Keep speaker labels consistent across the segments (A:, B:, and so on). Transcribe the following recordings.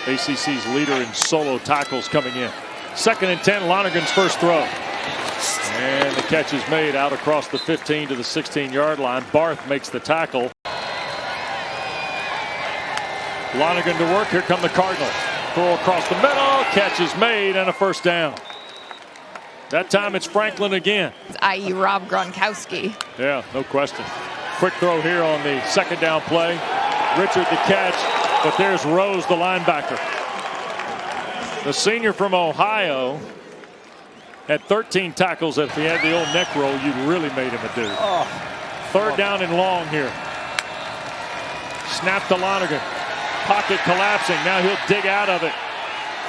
A: ACC's leader in solo tackles coming in. 2nd and 10, Lonergan's first throw. And the catch is made out across the 15 to the 16-yard line. Barth makes the tackle. Lonergan to work. Here come the Cardinals. Throw across the middle. Catch is made and a first down. That time it's Franklin again.
B: I.e. Rob Gronkowski.
A: Yeah, no question. Quick throw here on the 2nd down play. Richard the catch, but there's Rose, the linebacker. The senior from Ohio had 13 tackles. If he had the old neck roll, you really made him a dude. 3rd down and long here. Snap to Lonergan. Pocket collapsing. Now he'll dig out of it.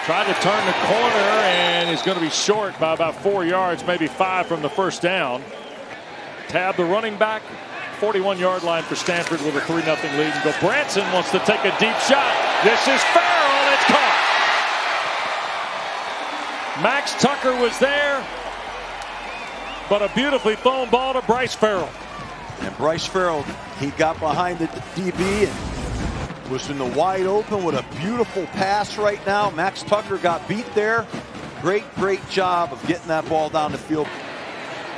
A: Try to turn the corner, and he's going to be short by about 4 yards, maybe 5 from the first down. Tab the running back. 41-yard line for Stanford with a 3-0 lead. Gulbranson wants to take a deep shot. This is Farrell. It's caught. Max Tucker was there, but a beautifully thrown ball to Bryce Farrell.
C: And Bryce Farrell, he got behind the DB and was in the wide open with a beautiful pass right now. Max Tucker got beat there. Great job of getting that ball down the field.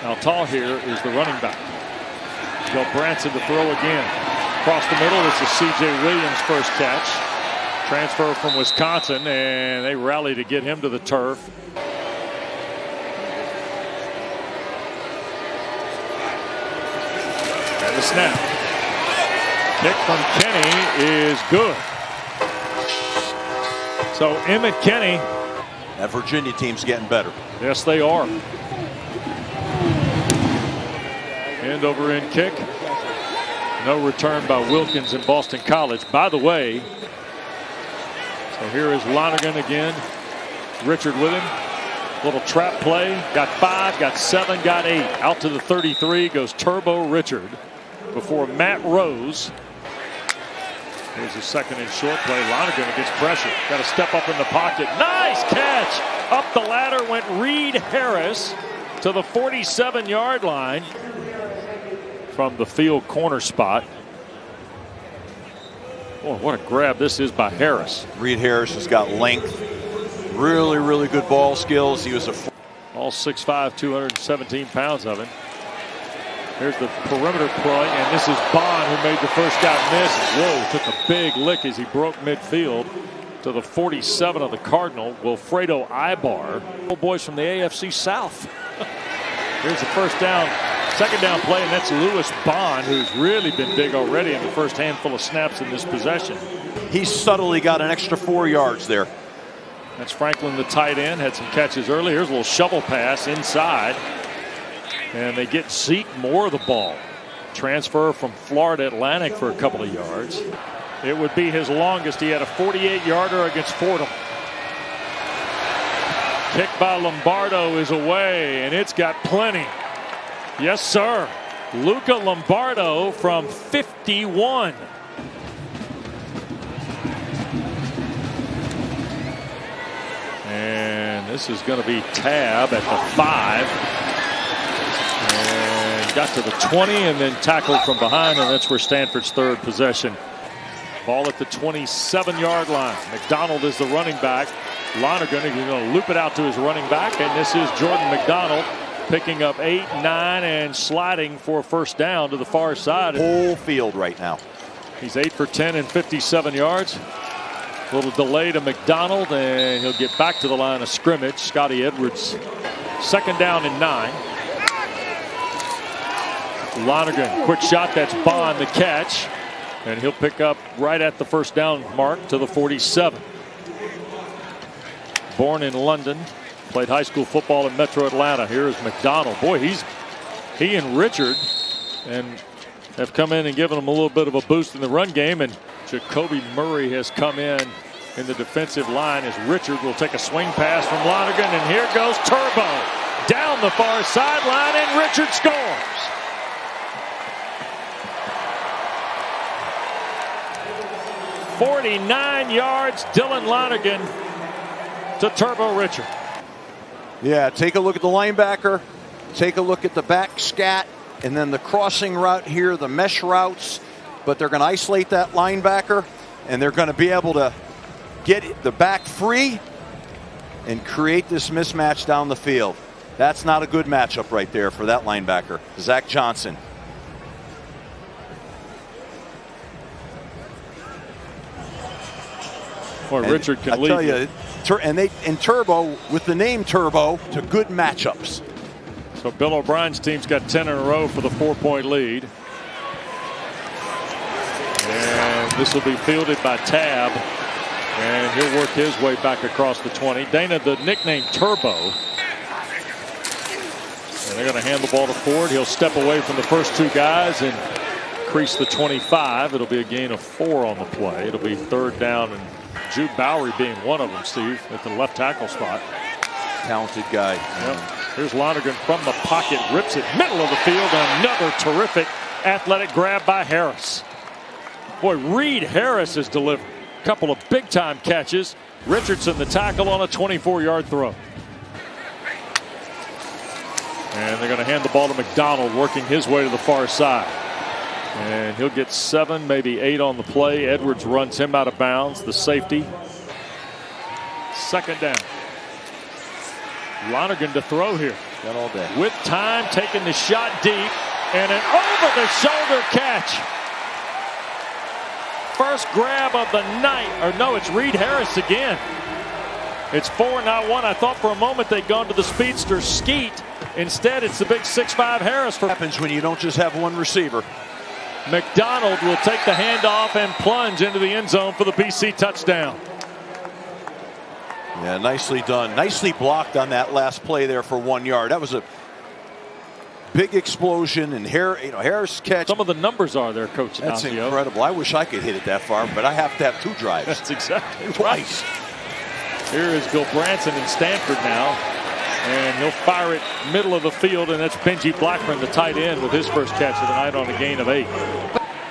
A: Now tall here is the running back. Gulbranson to throw again. Across the middle, it's a C.J. Williams first catch. Transfer from Wisconsin, and they rally to get him to the turf. And the snap. Kick from Kenny is good. So Emmett Kenny.
C: That Virginia team's getting better.
A: Yes, they are. End over end kick. No return by Wilkins in Boston College. By the way, so here is Lonergan again. Richard with him. Little trap play. Got 5, got 7, got 8. Out to the 33 goes Turbo Richard before Matt Rose. Here's a 2nd and short play. Lonergan against pressure. Got to step up in the pocket. Nice catch. Up the ladder went Reed Harris to the 47-yard line from the field corner spot. Boy, what a grab this is by Harris.
C: Reed Harris has got length. Really good ball skills. He was
A: all 6'5", 217 pounds of him. Here's the perimeter play, and this is Bond who made the first down miss. Whoa, took a big lick as he broke midfield to the 47 of the Cardinal, Wilfredo Ibar. Old boys from the AFC South. Here's the first down, 2nd down play, and that's Lewis Bond, who's really been big already in the first handful of snaps in this possession.
C: He subtly got an extra 4 yards there.
A: That's Franklin, the tight end, had some catches early. Here's a little shovel pass inside. And they get Zeke Moore the ball. Transfer from Florida Atlantic for a couple of yards. It would be his longest. He had a 48-yarder against Fordham. Kick by Lombardo is away, and it's got plenty. Yes, sir. Luca Lombardo from 51. And this is going to be Tab at the 5. And got to the 20 and then tackled from behind, and that's where Stanford's 3rd possession. Ball at the 27-yard line. McDonald is the running back. Lonergan is going to loop it out to his running back, and this is Jordan McDonald picking up 8, 9, and sliding for a first down to the far side.
C: Whole field right now.
A: He's 8 for 10 and 57 yards. A little delay to McDonald, and he'll get back to the line of scrimmage. Scotty Edwards, 2nd down and 9. Lonergan, quick shot, that's Bond, the catch. And he'll pick up right at the first down mark to the 47. Born in London, played high school football in Metro Atlanta. Here is McDonald. Boy, he and Richard have come in and given him a little bit of a boost in the run game. And Jacoby Murray has come in the defensive line as Richard will take a swing pass from Lonergan. And here goes Turbo down the far sideline, and Richard scores. "49 yards, Dylan Lonergan to Turbo Richard."
C: Yeah, take a look at the linebacker, take a look at the back scat, and then the crossing route here, the mesh routes. But they're going to isolate that linebacker, and they're going to be able to get the back free and create this mismatch down the field. That's not a good matchup right there for that linebacker, Zach Johnson.
A: Boy, Richard can lead.
C: I tell you, and Turbo, with the name Turbo, to good matchups.
A: So Bill O'Brien's team's got 10 in a row for the 4-point lead. And this will be fielded by Tab. And he'll work his way back across the 20. Dana, the nickname Turbo. And they're going to hand the ball to Ford. He'll step away from the first two guys and crease the 25. It'll be a gain of 4 on the play. It'll be 3rd down, and Jude Bowery being one of them, Steve, at the left tackle spot.
C: Talented guy.
A: Yep. Here's Lonergan from the pocket, rips it middle of the field, and another terrific athletic grab by Harris. Boy, Reed Harris has delivered a couple of big-time catches. Richardson the tackle on a 24-yard throw. And they're going to hand the ball to McDonald, working his way to the far side. And he'll get 7, maybe 8 on the play. Edwards runs him out of bounds, the safety. 2nd down. Lonergan to throw here.
C: Got all day.
A: With time, taking the shot deep, and an over-the-shoulder catch. First grab of the night. Or no, it's Reed Harris again. It's 4, not 1. I thought for a moment they'd gone to the speedster Skeet. Instead, it's the big 6'5" Harris.
C: What happens when you don't just have one receiver?
A: McDonald will take the handoff and plunge into the end zone for the BC touchdown.
C: Yeah, nicely done. Nicely blocked on that last play there for 1 yard. That was a big explosion, and Harris catch.
A: Some of the numbers are there, Coach.
C: That's
A: Ignacio.
C: incredible. I wish I could hit it that far, but I have to have 2 drives.
A: That's exactly
C: Twice.
A: Right. Here is Gulbranson in Stanford now. And he'll fire it middle of the field, and that's Benji Blackburn, the tight end, with his first catch of the night on a gain of 8.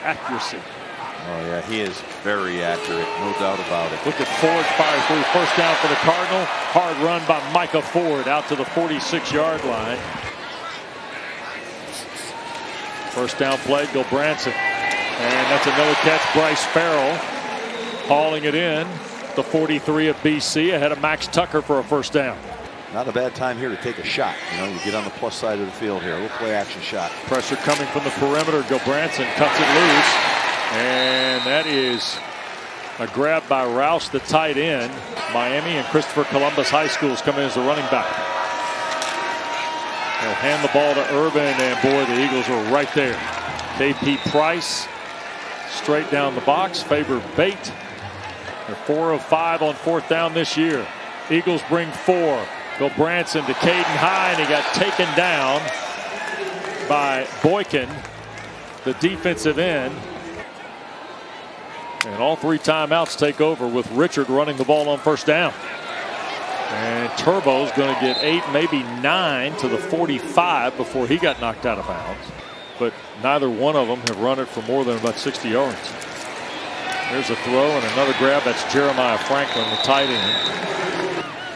A: Accuracy.
C: Oh, yeah, he is very accurate, no doubt about it.
A: Look at Ford fire through. First down for the Cardinal. Hard run by Micah Ford out to the 46-yard line. First down play, Gulbranson. And that's another catch, Bryce Farrell hauling it in. The 43 of BC ahead of Max Tucker for a first down.
C: Not a bad time here to take a shot. You get on the plus side of the field here. A little play action shot.
A: Pressure coming from the perimeter. Gulbranson cuts it loose. And that is a grab by Roush, the tight end. Miami and Christopher Columbus High Schools come in as the running back. They'll hand the ball to Urban, and boy, the Eagles are right there. KP Price straight down the box. Faber Bate. They're 4 of 5 on 4th down this year. Eagles bring 4. Gulbranson to Caden High, and he got taken down by Boykin, the defensive end. And all 3 timeouts take over with Richard running the ball on first down. And Turbo's going to get 8, maybe 9 to the 45 before he got knocked out of bounds. But neither one of them have run it for more than about 60 yards. There's a throw and another grab. That's Jeremiah Franklin, the tight end.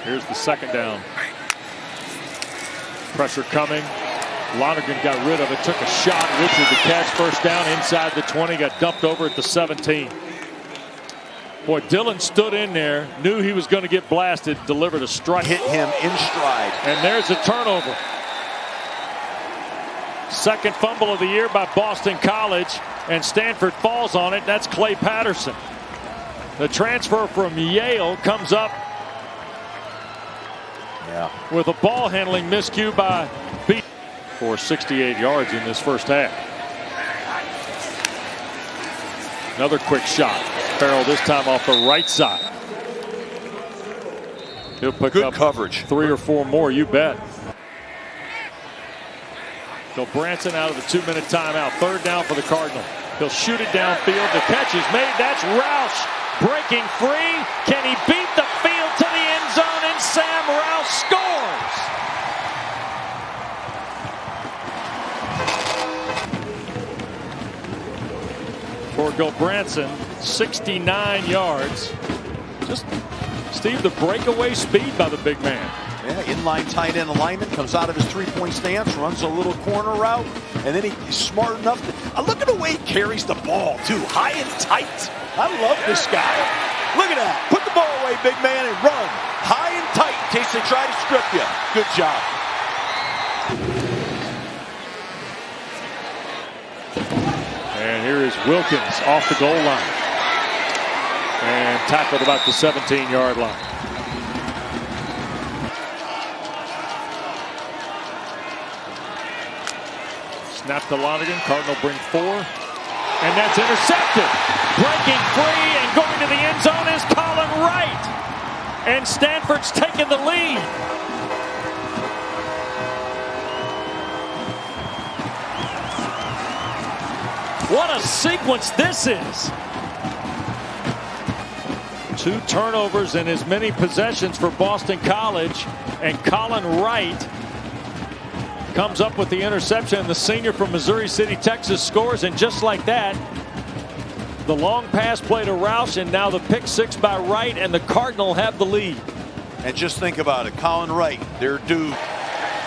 A: Here's the 2nd down. Pressure coming. Lonergan got rid of it, took a shot. Richard the catch, first down inside the 20, got dumped over at the 17. Boy, Dillon stood in there, knew he was going to get blasted, delivered a strike.
C: Hit him in stride.
A: And there's a turnover. Second fumble of the year by Boston College, and Stanford falls on it. That's Clay Patterson. The transfer from Yale comes up with a ball handling miscue by B for 68 yards in this first half. Another quick shot. Farrell this time off the right side. He'll pick
C: good
A: up
C: coverage.
A: 3 or 4 more, you bet. Gulbranson out of the 2-minute timeout. 3rd down for the Cardinal. He'll shoot it downfield. The catch is made. That's Roush breaking free. Can he beat the field to the end zone? And Sam Roush scores. For Gulbranson, 69 yards. Just, Steve, the breakaway speed by the big man.
C: Yeah, inline tight end alignment, comes out of his 3-point stance, runs a little corner route, and then he's smart enough to look at the way he carries the ball too, high and tight. I love this guy. Look at that. Put the ball away, big man, and run. High and tight in case they try to strip you. Good job.
A: And here is Wilkins off the goal line. And tackled about the 17-yard line. Snap to Lonergan. Cardinal bring 4. And that's intercepted. Breaking free and going to the end zone is Colin Wright. And Stanford's taken the lead. What a sequence this is. 2 turnovers and as many possessions for Boston College. And Colin Wright comes up with the interception. The senior from Missouri City, Texas scores. And just like that, the long pass play to Roush and now the pick 6 by Wright, and the Cardinal have the lead.
C: And just think about it. Colin Wright, their dude.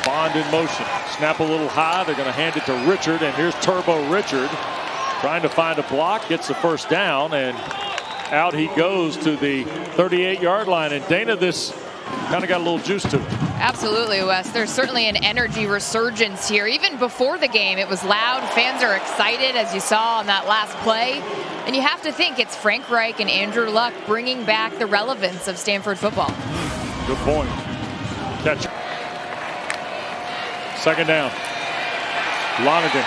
A: Bond in motion. Snap a little high. They're going to hand it to Richard. And here's Turbo Richard trying to find a block. Gets the first down. And out he goes to the 38-yard line. And Dana, this kind of got a little juice to it.
B: Absolutely, Wes. There's certainly an energy resurgence here. Even before the game, it was loud. Fans are excited, as you saw on that last play. And you have to think it's Frank Reich and Andrew Luck bringing back the relevance of Stanford football.
A: Good point. Catch. Second down. Lonergan.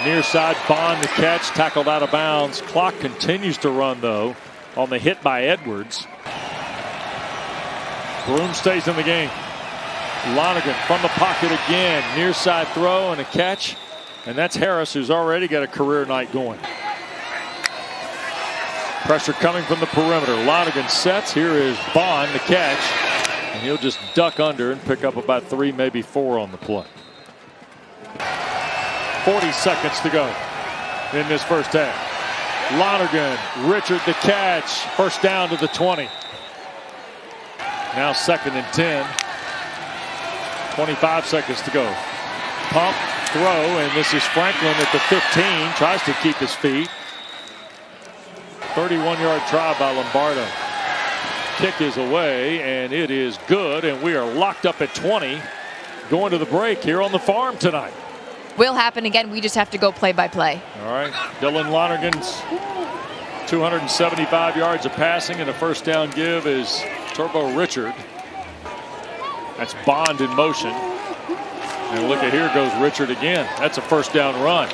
A: Near side, Bond the catch, tackled out of bounds. Clock continues to run, though, on the hit by Edwards. Broom stays in the game. Lonergan from the pocket again. Near side throw and a catch. And that's Harris, who's already got a career night going. Pressure coming from the perimeter. Lonergan sets. Here is Bond, the catch. And he'll just duck under and pick up about 3, maybe 4 on the play. 40 seconds to go in this first half. Lonergan, Richard the catch. First down to the 20. Now 2nd and 10. 25 seconds to go. Pump, throw, and this is Franklin at the 15. Tries to keep his feet. 31-yard try by Lombardo. Kick is away, and it is good, and we are locked up at 20. Going to the break here on the farm tonight.
B: Will happen again. We just have to go play by play.
A: All right. Dylan Lonergan's 275 yards of passing, and a first down give is Turbo Richard. That's Bond in motion. And look at here goes Richard again. That's a first down run.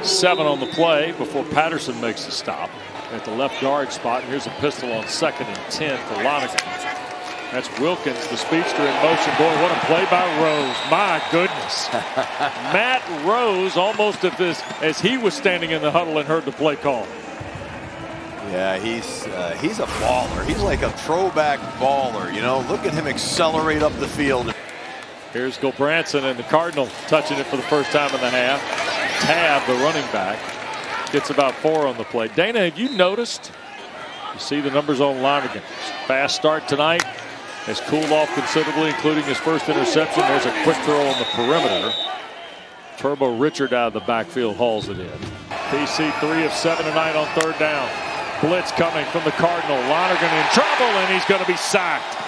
A: 7 on the play before Patterson makes the stop at the left guard spot. And here's a pistol on 2nd and 10 for Lonergan. That's Wilkins, the speedster in motion. Boy, what a play by Rose. My goodness. Matt Rose almost as he was standing in the huddle and heard the play call.
C: Yeah, he's a baller. He's like a throwback baller. You know, look at him accelerate up the field.
A: Here's Gulbranson and the Cardinal touching it for the first time in the half. Tab, the running back, gets about 4 on the play. Dana, have you noticed? You see the numbers on Lonergan. Fast start tonight. Has cooled off considerably, including his first interception. There's a quick throw on the perimeter. Turbo Richard out of the backfield hauls it in. PC 3 of 7 tonight on 3rd down. Blitz coming from the Cardinal. Lonergan in trouble, and he's going to be sacked.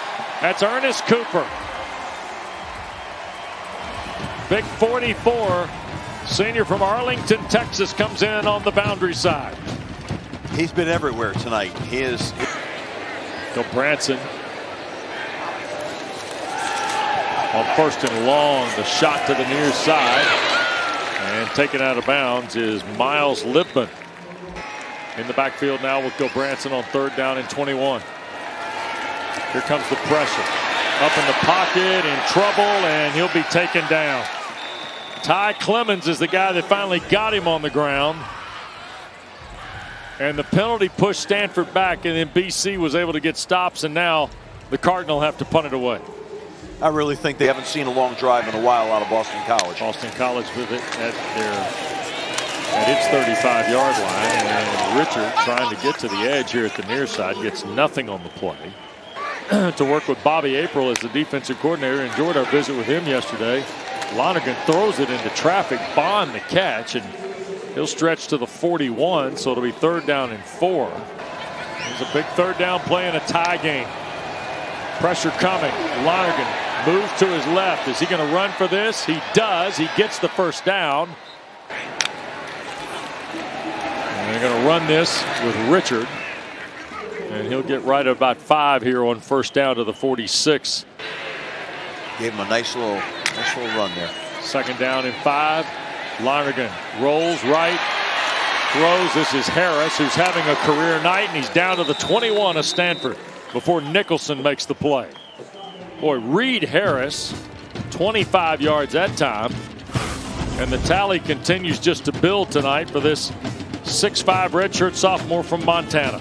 A: That's Ernest Cooper. Big 44, senior from Arlington, Texas, comes in on the boundary side.
C: He's been everywhere tonight. He is.
A: Gulbranson on 1st and long. The shot to the near side. And taken out of bounds is Miles Lipman. In the backfield now with Gulbranson on 3rd down and 21. Here comes the pressure. Up in the pocket, in trouble, and he'll be taken down. Ty Clemens is the guy that finally got him on the ground. And the penalty pushed Stanford back, and then BC was able to get stops, and now the Cardinal have to punt it away.
C: I really think they haven't seen a long drive in a while out of Boston College.
A: Boston College with it at its 35-yard line, and Richard trying to get to the edge here at the near side, gets nothing on the play. To work with Bobby April as the defensive coordinator. Enjoyed our visit with him yesterday. Lonergan throws it into traffic. Bond the catch, and he'll stretch to the 41, so it'll be 3rd down and 4. It's a big third down play in a tie game. Pressure coming. Lonergan moves to his left. Is he going to run for this? He does. He gets the first down. And they're going to run this with Richard. And he'll get right at about 5 here on first down to the 46.
C: Gave him a nice little run there.
A: Second down and 5. Lonergan rolls right. Throws. This is Harris, who's having a career night, and he's down to the 21 of Stanford before Nicholson makes the play. Boy, Reed Harris, 25 yards that time. And the tally continues just to build tonight for this 6'5" redshirt sophomore from Montana.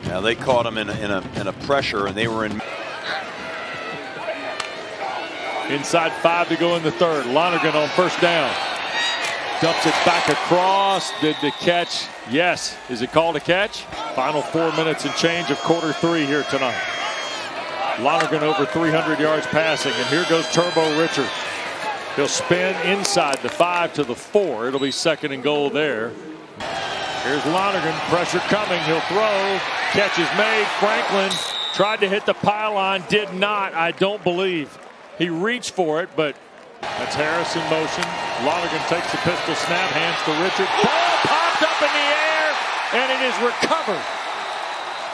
C: Now they caught him in a pressure, and they were in.
A: Inside 5 to go in the third. Lonergan on first down. Dumps it back across. Did the catch? Yes. Is it called a catch? Final 4 minutes and change of quarter 3 here tonight. Lonergan over 300 yards passing, and here goes Turbo Richard. He'll spin inside the 5 to the 4. It'll be second and goal there. Here's Lonergan. Pressure coming. He'll throw. Catch is made. Franklin tried to hit the pylon. Did not, I don't believe. He reached for it, but that's Harris in motion. Lonergan takes the pistol snap, hands to Richard. Ball popped up in the air, and it is recovered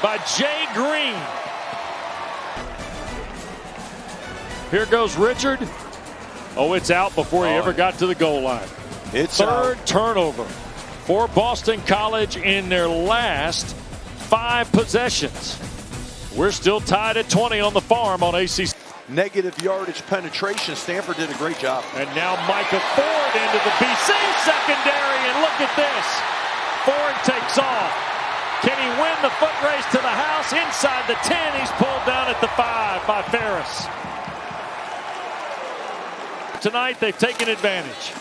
A: by Jay Green. Here goes Richard. Oh, it's out before he ever got to the goal line.
C: It's
A: third
C: out.
A: Turnover for Boston College in their last 5 possessions. We're still tied at 20 on the farm on ACC.
C: Negative yardage penetration. Stanford did a great job.
A: And now Micah Ford into the BC secondary, and look at this. Ford takes off. Can he win the foot race to the house? Inside the 10, he's pulled down at the 5 by Ferris. Tonight they've taken advantage.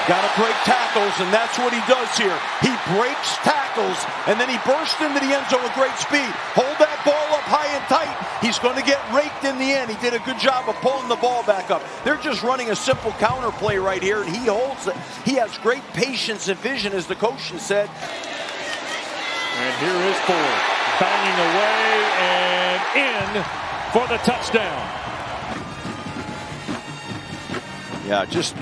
C: Got to break tackles, and that's what he does here. He breaks tackles, and then he bursts into the end zone with great speed. Hold that ball up high and tight. He's going to get raked in the end. He did a good job of pulling the ball back up. They're just running a simple counter play right here, and he holds it. He has great patience and vision, as the coach has said.
A: And here is Ford, banging away and in for the touchdown.
C: Yeah, just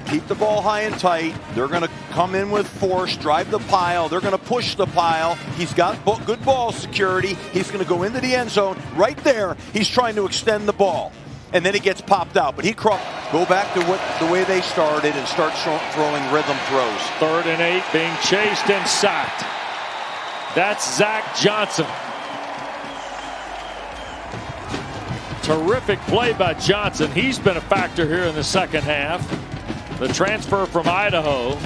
C: keep the ball high and tight. They're going to come in with force, drive the pile. They're going to push the pile. He's got good ball security. He's going to go into the end zone. Right there, he's trying to extend the ball. And then he gets popped out. But go back to the way they started and start throwing rhythm throws.
A: 3rd and 8, being chased and sacked. That's Zach Johnson. Terrific play by Johnson. He's been a factor here in the second half. The transfer from Idaho.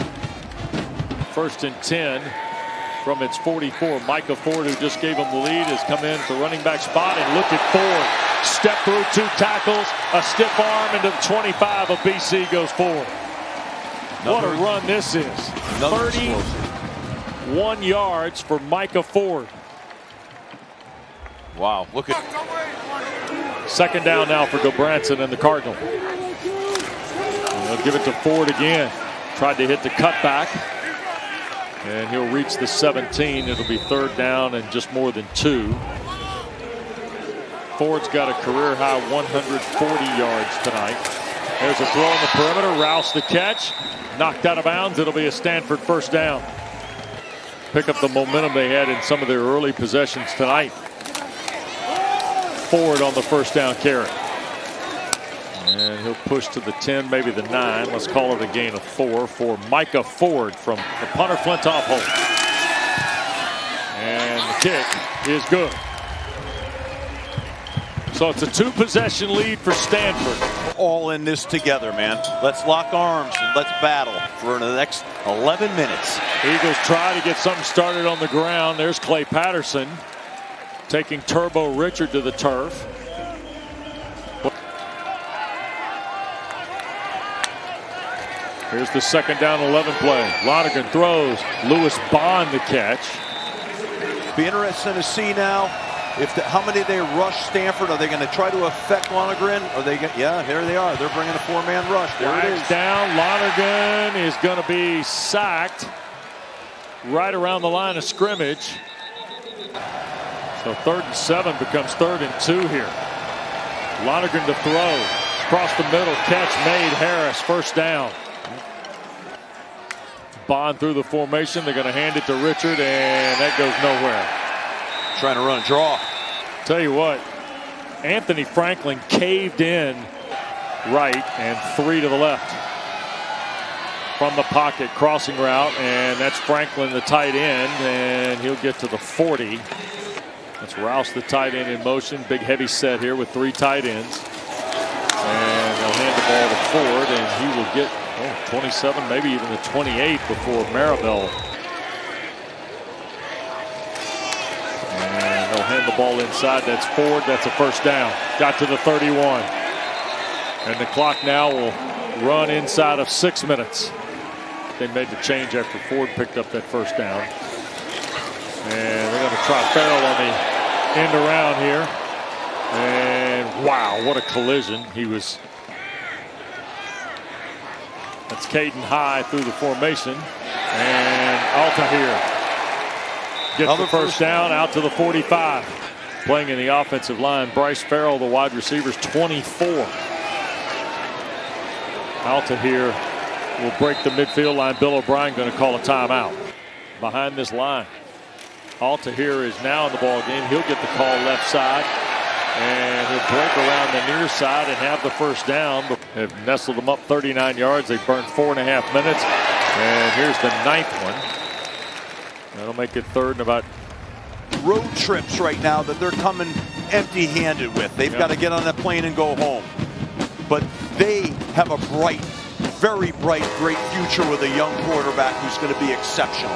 A: 1st and 10 from its 44. Micah Ford, who just gave him the lead, has come in at the running back spot. And look at Ford. Step through 2 tackles. A stiff arm into the 25 of BC goes forward. What a run this is. 31 yards for Micah Ford.
C: Wow, look at.
A: Second down now for Gulbranson and the Cardinal. They'll give it to Ford again. Tried to hit the cutback. And he'll reach the 17. It'll be 3rd down and just more than 2. Ford's got a career high 140 yards tonight. There's a throw on the perimeter. Roush the catch. Knocked out of bounds. It'll be a Stanford first down. Pick up the momentum they had in some of their early possessions tonight. Ford on the first down carry. And he'll push to the 10, maybe the 9. Let's call it a gain of 4 for Micah Ford from the punter Flintoff hole. And the kick is good. So it's a 2-possession lead for Stanford.
C: All in this together, man. Let's lock arms and let's battle for the next 11 minutes.
A: Eagles try to get something started on the ground. There's Clay Patterson taking Turbo Richard to the turf. Here's the second down 11 play. Lonergan throws. Lewis Bond the catch.
C: Be interesting to see now how many they rush Stanford. Are they going to try to affect Lonergan? Are they? Yeah, here they are. They're bringing a 4-man rush. There it is.
A: Down. Lonergan is going to be sacked. right around the line of scrimmage. So 3rd and 7 becomes 3rd and 2 here. Lonergan to throw. Across the middle, catch made. Harris, first down. Bond through the formation. They're going to hand it to Richard, and that goes nowhere.
C: Trying to run a draw.
A: Tell you what, Anthony Franklin caved in right and 3 to the left. From the pocket, crossing route, and that's Franklin, the tight end, and he'll get to the 40. That's Roush, the tight end, in motion. Big heavy set here with 3 tight ends. And they'll hand the ball to Ford, and he will get 27, maybe even the 28 before Maribel. And they'll hand the ball inside. That's Ford. That's a first down. Got to the 31. And the clock now will run inside of 6 minutes. They made the change after Ford picked up that first down. And they're going to try Farrell on the end around here. And wow, what a collision. That's Caden High through the formation. And Altahir gets the first down out to the 45. Playing in the offensive line, Bryce Farrell, the wide receiver's 24. Altahir will break the midfield line. Bill O'Brien going to call a timeout. Behind this line, Altahir is now in the ball game. He'll get the call left side, and he'll break around the near side and have the first down. They've nestled them up 39 yards. They've burned 4.5 minutes, and here's the 9th one. That'll make it 3rd and about.
C: Road trips right now that they're coming empty-handed with. They've got to get on that plane and go home. But they have a bright, very bright, great future with a young quarterback who's going to be exceptional.